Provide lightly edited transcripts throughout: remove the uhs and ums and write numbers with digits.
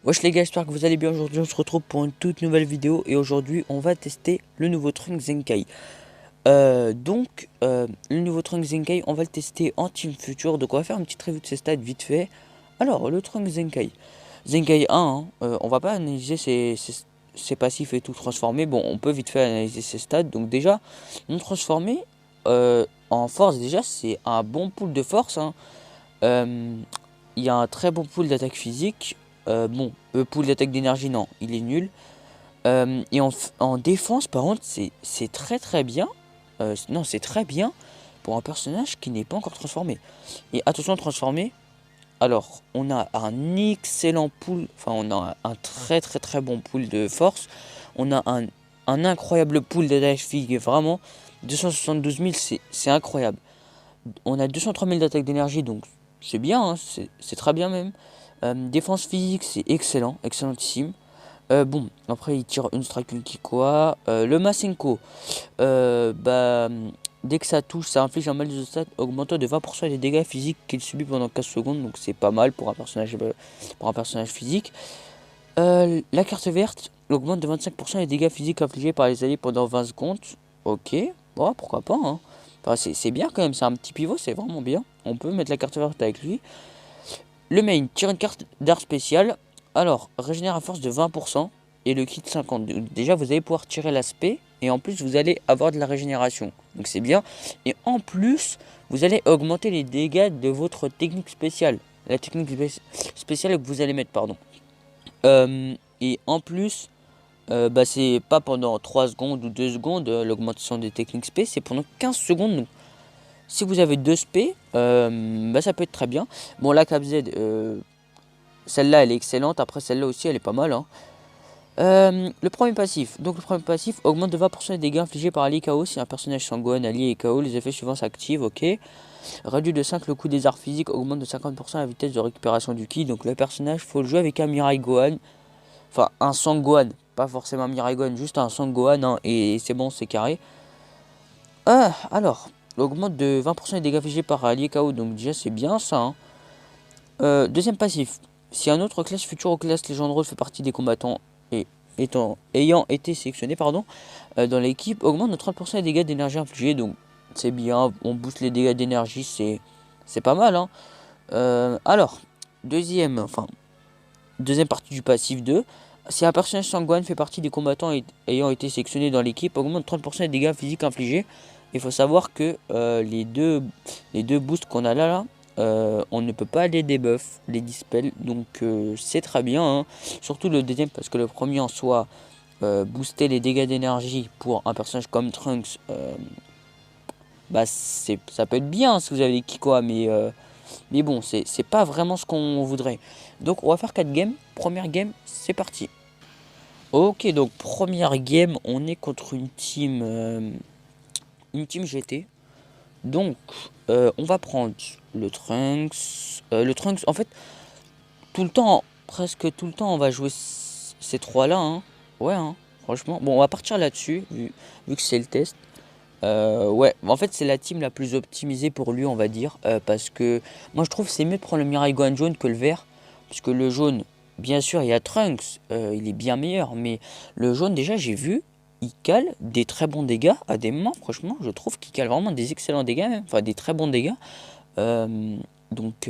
Wesh les gars, j'espère que vous allez bien. Aujourd'hui on se retrouve pour une toute nouvelle vidéo. Et aujourd'hui on va tester le nouveau Trunks Zenkai. Le nouveau Trunks Zenkai, on va le tester en Team Future. Donc on va faire une petite review de ses stats vite fait. Alors le Trunks Zenkai Zenkai 1 hein, on va pas analyser ses passifs et tout transformé. Bon, on peut vite fait analyser ses stats. Donc déjà, non transformé en force, déjà c'est un bon pool de force hein. Euh, il y a un très bon pool d'attaque physique. Bon, le pool d'attaque d'énergie, non, il est nul. En défense, par contre, c'est très très bien. Non, c'est très bien pour un personnage qui n'est pas encore transformé. Et attention, transformé. Alors, on a un excellent pool. Enfin, on a un très très très bon pool de force. On a un incroyable pool d'attaque physique. Vraiment, 272 000, c'est incroyable. On a 203 000 d'attaque d'énergie, donc c'est bien, hein, c'est très bien même. Défense physique, c'est excellent, excellentissime. Bon, après il tire une strike, une Kikoa. Le Masenko, dès que ça touche, ça inflige un malus de stats augmentant de 20% les dégâts physiques qu'il subit pendant 15 secondes, donc c'est pas mal pour un personnage physique. La carte verte augmente de 25% les dégâts physiques infligés par les alliés pendant 20 secondes. Ok, bon, pourquoi pas, hein. Enfin, c'est bien quand même, c'est un petit pivot, c'est vraiment bien. On peut mettre la carte verte avec lui. Le main tire une carte d'art spécial. Alors, régénère à force de 20% et le kit 50. Déjà, vous allez pouvoir tirer l'aspect et en plus, vous allez avoir de la régénération. Donc, c'est bien. Et en plus, vous allez augmenter les dégâts de votre technique spéciale. La technique spéciale que vous allez mettre, pardon. Et en plus, c'est pas pendant 3 secondes ou 2 secondes l'augmentation des techniques spé, c'est pendant 15 secondes. Donc, si vous avez 2 spé, ça peut être très bien. Bon, la Cap Z, celle-là elle est excellente. Après, celle-là aussi elle est pas mal, hein. Le premier passif. Donc, le premier passif augmente de 20% les dégâts infligés par allié KO si un personnage sanguin allié est KO. Les effets suivants s'activent, ok. Réduit de 5 le coût des arts physiques, augmente de 50% la vitesse de récupération du ki. Donc, le personnage, faut le jouer avec un Mirai Gohan. Enfin, un Sangohan, pas forcément Mirai Gohan, juste un Sangohan, hein, et c'est bon, c'est carré. Alors, augmente de 20% les dégâts infligés par allié KO, donc déjà c'est bien ça, hein. Deuxième passif, si un autre classe future ou classe légendaire fait partie des combattants et ayant été sélectionné dans l'équipe, augmente de 30% les dégâts d'énergie infligés, donc c'est bien, on booste les dégâts d'énergie, c'est pas mal, hein. Alors, deuxième, enfin, deuxième partie du passif 2. Si un personnage sanguin fait partie des combattants ayant été sélectionnés dans l'équipe, augmente 30% des dégâts physiques infligés. Il faut savoir que les deux boosts qu'on a là, on ne peut pas les debuff, les dispel. Donc c'est très bien, hein. Surtout le deuxième, parce que le premier en soi, booster les dégâts d'énergie pour un personnage comme Trunks, ça peut être bien si vous avez des Kikoa, mais bon, c'est pas vraiment ce qu'on voudrait. Donc on va faire 4 games. Première game, c'est parti. Ok, donc première game, on est contre une team GT. Donc on va prendre le Trunks. Le Trunks, en fait, tout le temps, presque tout le temps, on va jouer ces trois-là, hein. Ouais, hein, franchement. Bon, on va partir là-dessus, vu que c'est le test. Ouais, en fait c'est la team la plus optimisée pour lui, on va dire, parce que moi je trouve que c'est mieux de prendre le Mirai Gohan jaune que le vert, puisque le jaune, bien sûr il y a Trunks, il est bien meilleur, mais le jaune déjà j'ai vu, il cale des très bons dégâts à des moments, franchement je trouve qu'il cale vraiment des excellents dégâts même, enfin des très bons dégâts. Euh, donc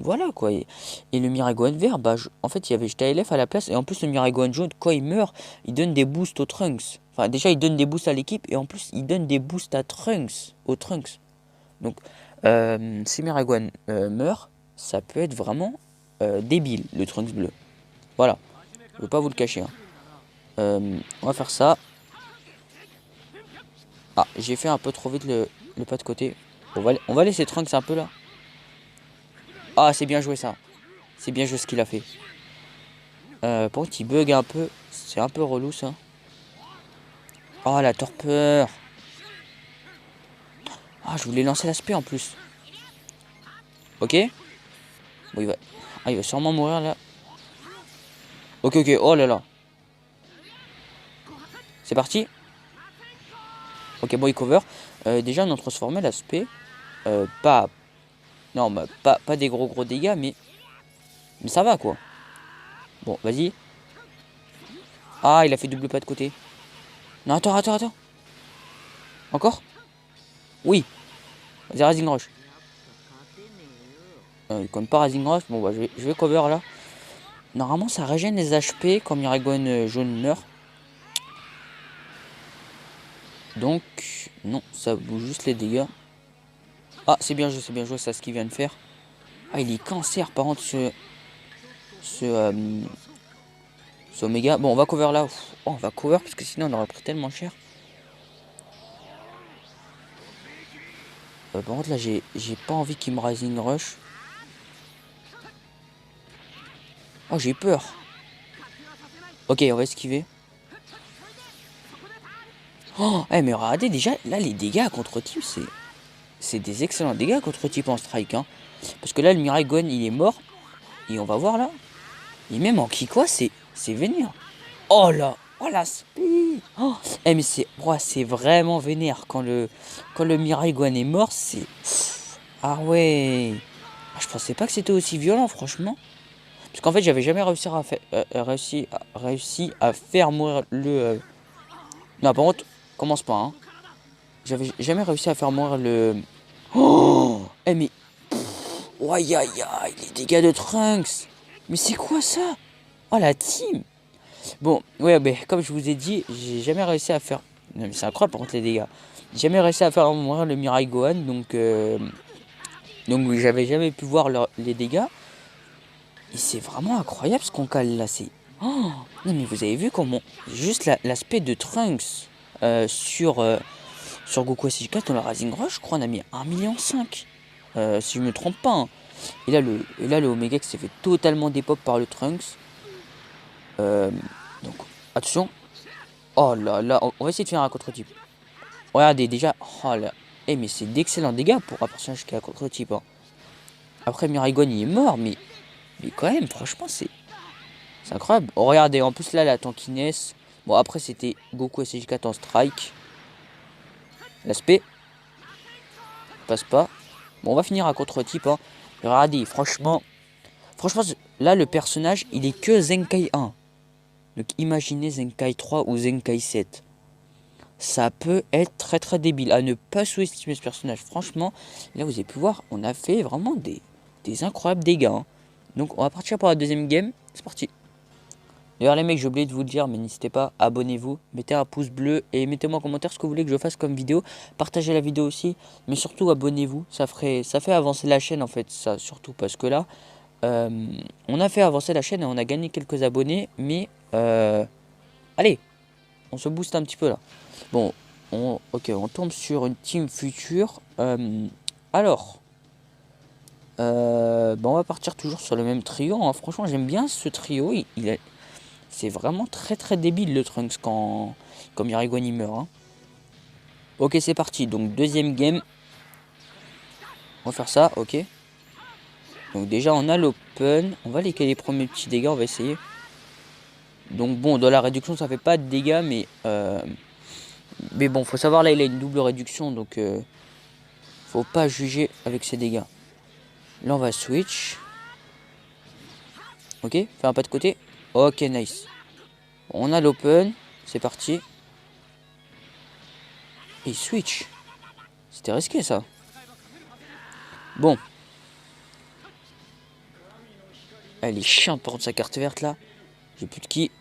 voilà quoi. Et le Miragohan vert, en fait il y avait JTLF à la place. Et en plus le Miragohan jaune, quand il meurt, il donne des boosts aux Trunks. Enfin déjà il donne des boosts à l'équipe. Et en plus il donne des boosts à Trunks. Aux Trunks. Donc si Miragohan meurt, ça peut être vraiment débile le Trunks bleu. Voilà. Je veux pas vous le cacher, hein. On va faire ça. Ah, j'ai fait un peu trop vite le pas de côté. On va laisser Trunks un peu là. Ah, c'est bien joué ça. C'est bien joué ce qu'il a fait. Par contre, il bug un peu. C'est un peu relou ça. Oh, la torpeur. Ah, je voulais lancer l'aspect en plus. Ok. Bon, il va sûrement mourir là. Ok, ok. Oh là là. C'est parti. Ok, bon, il cover. Déjà, on a transformé l'aspect. Pas. Non, pas des gros dégâts, mais ça va quoi. Bon, vas-y. Ah, il a fait double pas de côté. Non, attends. Encore? Oui. Vas-y, Rising Rush. Il compte pas Rising Rush. Bon, bah, je vais cover là. Normalement, ça régène les HP quand Miragon jaune meurt. Donc, non, ça bouge juste les dégâts. Ah, c'est bien joué, ça, ce qu'il vient de faire. Ah, il est cancer, par contre, ce Omega. Bon, on va cover là. Oh, on va cover parce que sinon, on aurait pris tellement cher. Par contre, là, j'ai pas envie qu'il me Rising Rush. Oh, j'ai peur. Ok, on va esquiver. Oh, mais regardez, déjà, là, les dégâts contre type, c'est des excellents dégâts contre type en strike. Hein. Parce que là, le Mirai Gohan, il est mort. Et on va voir là. Et même en Kikwa, c'est vénère. Oh là, oh la speed. Oh, mais c'est vraiment vénère. Quand le Mirai Gohan est mort, c'est... Ah ouais. Ah, je pensais pas que c'était aussi violent, franchement. Parce qu'en fait, j'avais jamais réussi à faire mourir le... Non, par contre, commence pas, hein. J'avais jamais réussi à faire mourir le... Oh, mais... Aïe, aïe, aïe, les dégâts de Trunks. Mais c'est quoi ça? Oh, la team. Bon, ouais, mais comme je vous ai dit, j'ai jamais réussi à faire... Non, mais c'est incroyable, par contre, les dégâts. J'ai jamais réussi à faire mourir le Mirai Gohan, donc oui, j'avais jamais pu voir les dégâts. Et c'est vraiment incroyable ce qu'on cale là, c'est... Oh, non, mais vous avez vu comment... Juste l'aspect de Trunks sur Goku SG4 dans la Rising Rush, je crois on a mis 1,5 million. Si je me trompe pas. Hein. Et là, le Omega qui s'est fait totalement dépop par le Trunks. Donc, attention. Oh là là, on va essayer de faire un contre-type. Regardez, déjà. Oh là. Mais c'est d'excellents dégâts pour un personnage qui a contre-type. Hein. Après, Miragon, il est mort, mais quand même, franchement, c'est incroyable. Oh, regardez, en plus, là, la tankiness. Bon, après, c'était Goku SG4 en strike. L'aspect. Passe pas. Bon, on va finir à contre-type. Hein. Regardez, franchement, là, le personnage, il est que Zenkai 1. Donc, imaginez Zenkai 3 ou Zenkai 7. Ça peut être très très débile. À ne pas sous-estimer ce personnage. Franchement, là, vous avez pu voir, on a fait vraiment des incroyables dégâts. Hein. Donc, on va partir pour la deuxième game. C'est parti. D'ailleurs, les mecs, j'ai oublié de vous le dire, mais n'hésitez pas, abonnez-vous, mettez un pouce bleu et mettez-moi en commentaire ce que vous voulez que je fasse comme vidéo. Partagez la vidéo aussi, mais surtout abonnez-vous. Ça fait avancer la chaîne en fait, ça surtout parce que là, on a fait avancer la chaîne et on a gagné quelques abonnés, mais allez, on se booste un petit peu là. Bon, ok, on tombe sur une team future. Alors, on va partir toujours sur le même trio. Hein. Franchement, j'aime bien ce trio. C'est vraiment très très débile le Trunks quand Miragon il meurt. Hein. Ok, c'est parti. Donc, deuxième game. On va faire ça, ok. Donc, déjà, on a l'open. On va les premiers petits dégâts, on va essayer. Donc, bon, dans la réduction, ça fait pas de dégâts, mais bon, faut savoir, là, il a une double réduction, donc faut pas juger avec ses dégâts. Là, on va switch. Ok, fais un pas de côté. Ok, nice. On a l'open. C'est parti. Et switch. C'était risqué, ça. Bon. Elle est chiante pour sa carte verte, là. J'ai plus de ki.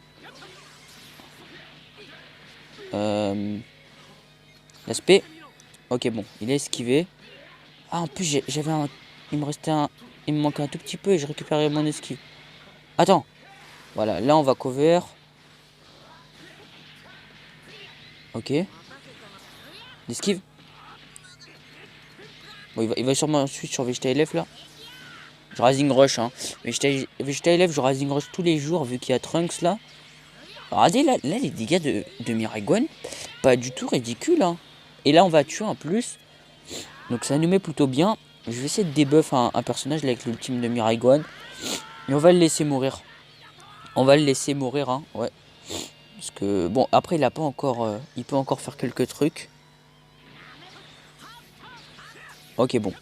L'aspect. Ok, bon. Il a esquivé. Ah, en plus, j'avais un... Il me manquait un tout petit peu et je récupérais mon esquive. Attends. Voilà, là, on va cover. Ok. L'esquive. Bon, il va sûrement ensuite sur Vegeta LF là. Je Rising Rush, hein. Vegeta LF, je Rising Rush tous les jours vu qu'il y a Trunks là. Regardez là, les dégâts de Miragon, pas du tout ridicule. Hein. Et là, on va tuer en plus. Donc ça nous met plutôt bien. Je vais essayer de debuff un personnage là, avec l'ultime de Miragon. Et on va le laisser mourir. On va le laisser mourir, hein. Ouais. Parce que, bon, après, il a pas encore... il peut encore faire quelques trucs. Ok, bon.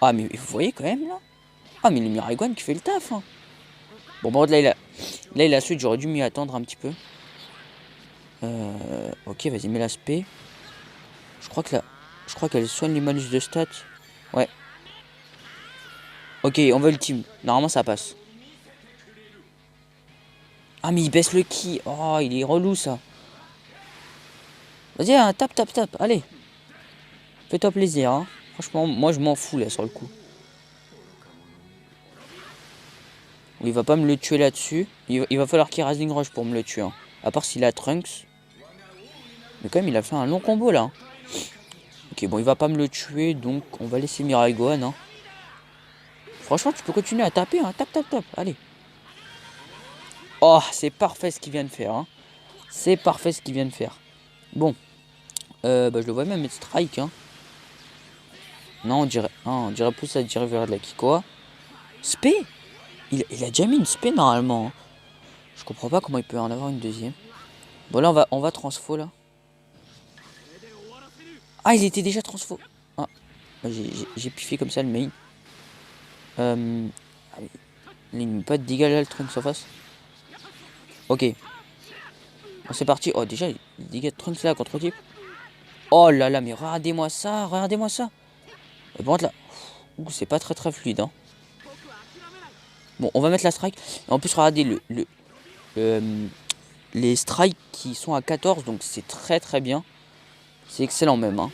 Ah, mais vous voyez quand même, là. Ah, mais le Miragon qui fait le taf, hein. Bon, là, Là, il a suite, j'aurais dû m'y attendre un petit peu. Ok, vas-y, mets l'aspect. Je crois qu'elle soigne les malus de stats. Ouais. Ok, on veut le team. Normalement, ça passe. Ah, mais il baisse le ki. Oh, il est relou, ça. Vas-y, hein, tape, tape, tape. Allez. Fais-toi plaisir, hein. Franchement, moi, je m'en fous, là, sur le coup. Il va pas me le tuer là-dessus. Il va falloir qu'il Rising Rush pour me le tuer. Hein. À part s'il a Trunks. Mais quand même, il a fait un long combo, là. Ok, bon, il va pas me le tuer, donc on va laisser Mirai Gohan. Hein. Franchement, tu peux continuer à taper. Hein. Tape, tape, tape. Allez. Oh, c'est parfait ce qu'il vient de faire. Hein. C'est parfait ce qu'il vient de faire. Bon. Bah, je le vois même mettre strike. Hein. Non, on dirait plus ça dirait vers de la Kikoa. Spé il a déjà mis une spé normalement. Hein. Je comprends pas comment il peut en avoir une deuxième. Bon, là, on va transfo, là. Ah, il était déjà transfo. Ah, j'ai piffé comme ça le main. Il met pas de dégâts là, le Trunks en face. Ok. Bon, c'est parti. Oh, déjà, les dégâts de Trunks là contre type. Oh là là, mais regardez-moi ça, regardez-moi ça. Et bon, là, c'est pas très très fluide. Hein. Bon, on va mettre la strike. Et en plus, regardez les strikes qui sont à 14, donc c'est très très bien. C'est excellent même. Hein.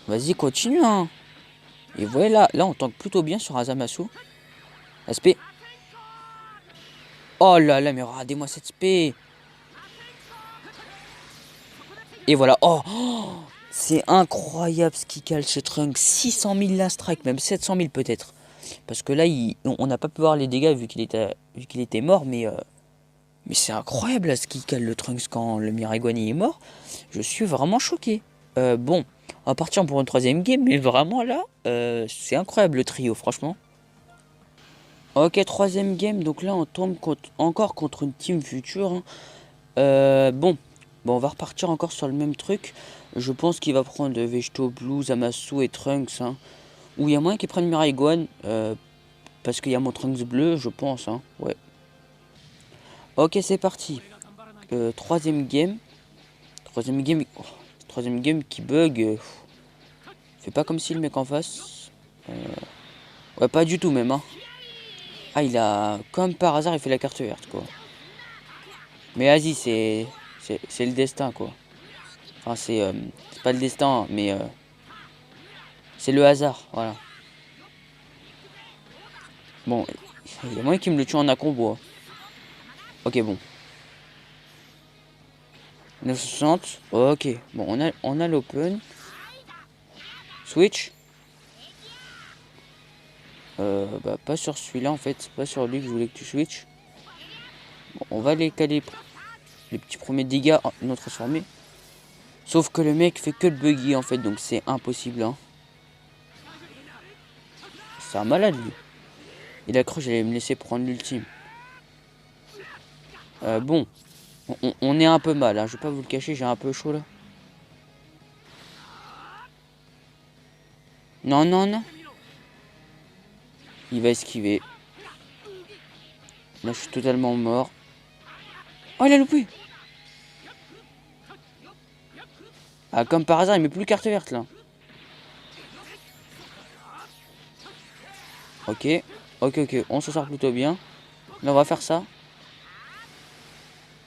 Vas-y, continue. Hein. Et voilà, là, on tank plutôt bien sur Azamasu. Aspect. Oh là là, mais regardez-moi cette spé. Et voilà. Oh, c'est incroyable ce qu'il cale ce Trunks. 600 000 la strike, même 700 000 peut-être. Parce que là, on n'a pas pu voir les dégâts vu qu'il était mort. Mais c'est incroyable là, ce qu'il cale le Trunks quand le Miragwani est mort. Je suis vraiment choqué. Bon, on va partir pour une troisième game. Mais vraiment là, c'est incroyable le trio, franchement. Ok, troisième game. Donc là, on tombe encore contre une team future. Hein. Bon, on va repartir encore sur le même truc. Je pense qu'il va prendre Vegito Blue, Zamasu et Trunks. Hein. Ou il y a moyen qu'il prenne Mirai Gohan. Parce qu'il y a mon Trunks bleu, je pense. Hein. Ouais. Ok, c'est parti. Troisième game. Troisième game. Oh, troisième game qui bug. Fait pas comme si le mec en face. Ouais, pas du tout même. Hein. Ah, il a. Comme par hasard, il fait la carte verte, quoi. Mais vas-y, c'est le destin, quoi. Enfin, c'est pas le destin, mais c'est le hasard, voilà. Bon, il y a moyen qu'il me le tue en combo. Hein. Ok, bon. 960. Ok, bon, on a l'open. Switch. Bah, pas sur celui-là, en fait. C'est pas sur lui que je voulais que tu switches. Bon, on va les caler les petits premiers dégâts non transformés. Sauf que le mec fait que le buggy, en fait, donc c'est impossible. Hein. C'est un malade, lui. Il a cru que j'allais me laisser prendre l'ultime. Bon. On est un peu mal, hein. Je vais pas vous le cacher, j'ai un peu chaud là. Non, non, non. Il va esquiver. Là, je suis totalement mort. Oh, il a loupé. Ah, comme par hasard, il met plus carte verte là. Ok, ok, on se sort plutôt bien. Là, on va faire ça.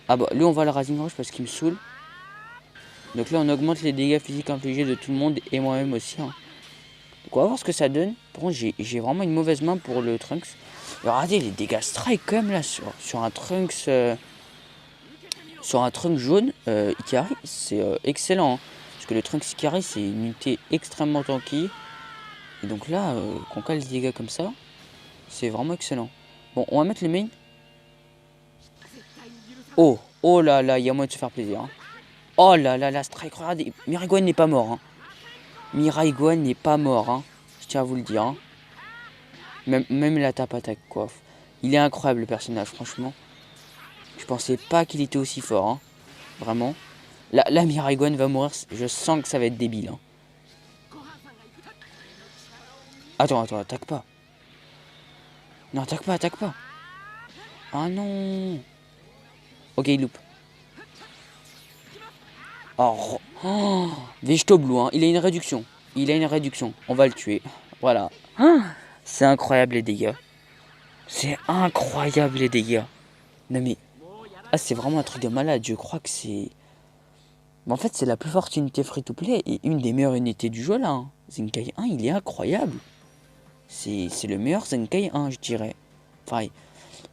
Ah bah, lui, on va le Rising Rush parce qu'il me saoule. Donc là, on augmente les dégâts physiques infligés de tout le monde et moi-même aussi. Hein. Donc, on va voir ce que ça donne. Par contre, j'ai vraiment une mauvaise main pour le Trunks. Et regardez les dégâts strike quand même là sur un Trunks. Sur un Trunks jaune, Ikari, c'est excellent. Hein. Parce que le Trunks Ikari, c'est une unité extrêmement tanky. Et donc là, qu'on cale des dégâts comme ça, c'est vraiment excellent. Bon, on va mettre le main. Oh, oh là là, il y a moyen de se faire plaisir. Hein. Oh là là, la strike, regardez, Mirai Gohan n'est pas mort. Hein. Mirai Gohan n'est pas mort, hein. Je tiens à vous le dire. Hein. Même la tape attaque, quoi. Il est incroyable le personnage, franchement. Je pensais pas qu'il était aussi fort, hein. Vraiment. Là, Mirai Gohan va mourir, je sens que ça va être débile. Hein. Attends, attaque pas. Non, attaque pas. Ah non. Ok, il loupe. Oh, oh. Vegeto Blue, hein. Il a une réduction. Il a une réduction. On va le tuer. Voilà. Ah, c'est incroyable les dégâts. C'est incroyable les dégâts. Non mais... Ah, c'est vraiment un truc de malade. Je crois que c'est... Mais en fait, c'est la plus forte unité free-to-play et une des meilleures unités du jeu là. Hein. Zenkai 1, il est incroyable. C'est le meilleur Zenkai 1, je dirais. Enfin,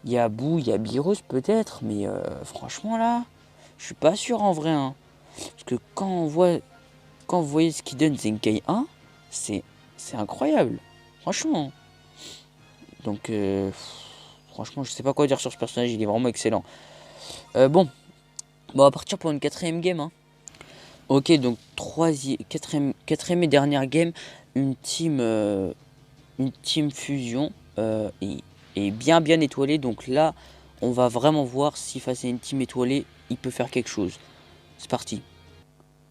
il y a Boo, il y a Beerus peut-être, mais franchement là, je suis pas sûr en vrai. Hein. Parce que quand vous voyez ce qu'il donne Zenkai 1, c'est incroyable. Franchement. Donc, franchement, je sais pas quoi dire sur ce personnage, il est vraiment excellent. Bon, on va partir pour une quatrième game. Hein. Ok, donc quatrième et dernière game, une team fusion et bien étoilée. Donc là, on va vraiment voir si face à une team étoilée, il peut faire quelque chose. C'est parti.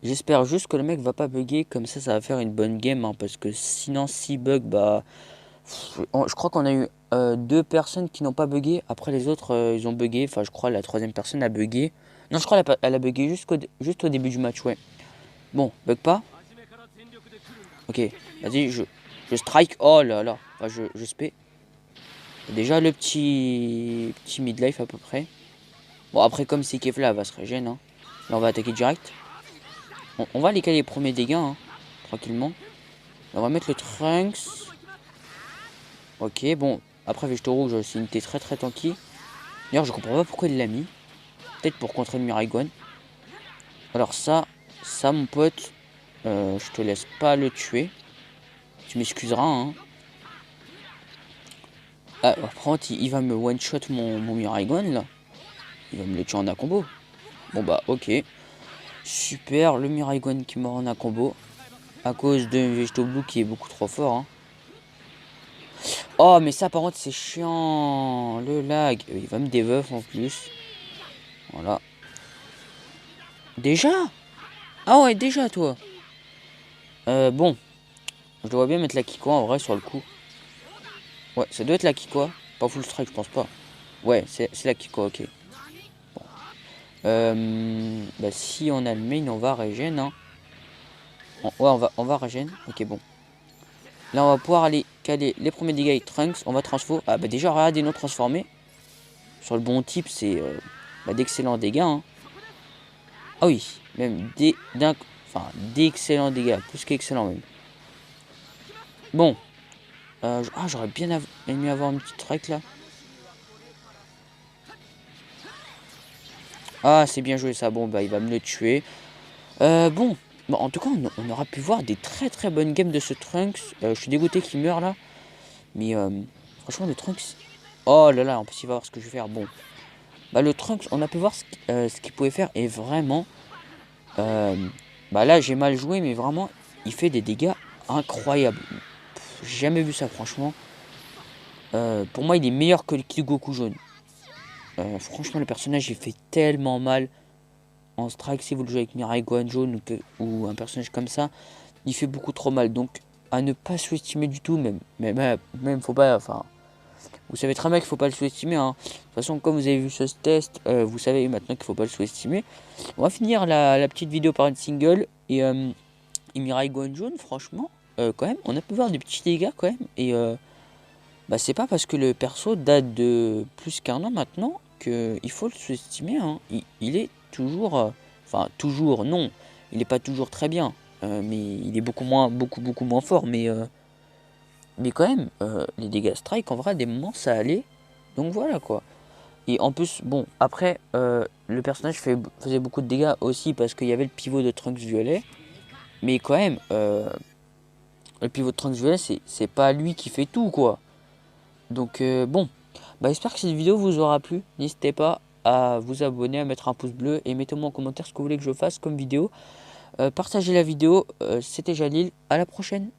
J'espère juste que le mec va pas bugger, comme ça va faire une bonne game, hein, parce que sinon si bug, bah... Je crois qu'on a eu deux personnes qui n'ont pas bugué, après les autres ils ont bugué, enfin je crois la troisième personne a bugué. Non, je crois elle a bugué juste au début du match, ouais. Bon, bug pas. Ok, vas-y, je strike. Oh là là, enfin, je spé. Déjà le petit midlife à peu près. Bon, après comme c'est Kefla, elle va se régénérer. Hein. Là, on va attaquer direct. On va aller caler les premiers dégâts, hein, tranquillement. On va mettre le Trunks. Ok, bon, après Vegeto Rouge, c'est une unité très tanky. D'ailleurs, je comprends pas pourquoi il l'a mis. Peut-être pour contrer le Miraigone. Alors ça mon pote, je te laisse pas le tuer. Tu m'excuseras, hein. Ah, par contre, il va me one-shot mon Miraigone, là. Il va me le tuer en un combo. Bon bah, ok. Super, le Miraigone qui meurt en un combo. À cause de Vegeto Blue qui est beaucoup trop fort, hein. Oh, mais ça, par contre, c'est chiant. Le lag. Il va me debuff en plus. Voilà. Déjà? Ah ouais, déjà, toi. Bon. Je dois bien mettre la Kiko en vrai sur le coup. Ouais, ça doit être la Kiko. Pas full strike, je pense pas. Ouais, c'est la Kiko, ok. Bon. Bah, si on a le main, on va régène. Hein. Ouais, on va régène. Ok, bon. Là, on va pouvoir aller caler les premiers dégâts avec Trunks. On va transfo. Ah, bah, déjà, regardez nos transformés. Sur le bon type, c'est bah, d'excellents dégâts. Hein. Ah oui, même d'excellents dégâts. Plus qu'excellents, même. Bon. J'aurais bien aimé avoir une petite règle là. Ah, c'est bien joué ça. Bon, bah, il va me le tuer. Bon, en tout cas, on aura pu voir des très bonnes games de ce Trunks. Je suis dégoûté qu'il meure là. Mais franchement, le Trunks... Oh là là, en plus, il va voir ce que je vais faire. Bon, bah, le Trunks, on a pu voir ce qu'il pouvait faire. Et vraiment... bah là, j'ai mal joué, mais vraiment, il fait des dégâts incroyables. J'ai jamais vu ça, franchement. Pour moi, il est meilleur que le Kigoku jaune. Franchement, le personnage, il fait tellement mal. En strike, si vous le jouez avec Mirai Gohan jaune ou un personnage comme ça, il fait beaucoup trop mal. Donc, à ne pas sous-estimer du tout, même faut pas, enfin, vous savez très bien qu'il faut pas le sous-estimer. Hein. De toute façon, comme vous avez vu ce test, vous savez maintenant qu'il faut pas le sous-estimer. On va finir la petite vidéo par une single et Mirai Gohan jaune, franchement, quand même, on a pu voir des petits dégâts quand même. Et bah, c'est pas parce que le perso date de plus qu'un an maintenant qu'il faut le sous-estimer. Hein. Il est toujours, enfin toujours non, il n'est pas toujours très bien, mais il est beaucoup moins fort. Mais quand même, les dégâts strike en vrai, à des moments ça allait. Donc voilà quoi. Et en plus, bon, après, le personnage faisait beaucoup de dégâts aussi parce qu'il y avait le pivot de Trunks violet. Mais quand même, le pivot de Trunks violet, c'est pas lui qui fait tout quoi. Donc bon, bah, j'espère que cette vidéo vous aura plu. N'hésitez pas à vous abonner, à mettre un pouce bleu et mettez-moi en commentaire ce que vous voulez que je fasse comme vidéo. Partagez la vidéo. C'était Jalil. À la prochaine.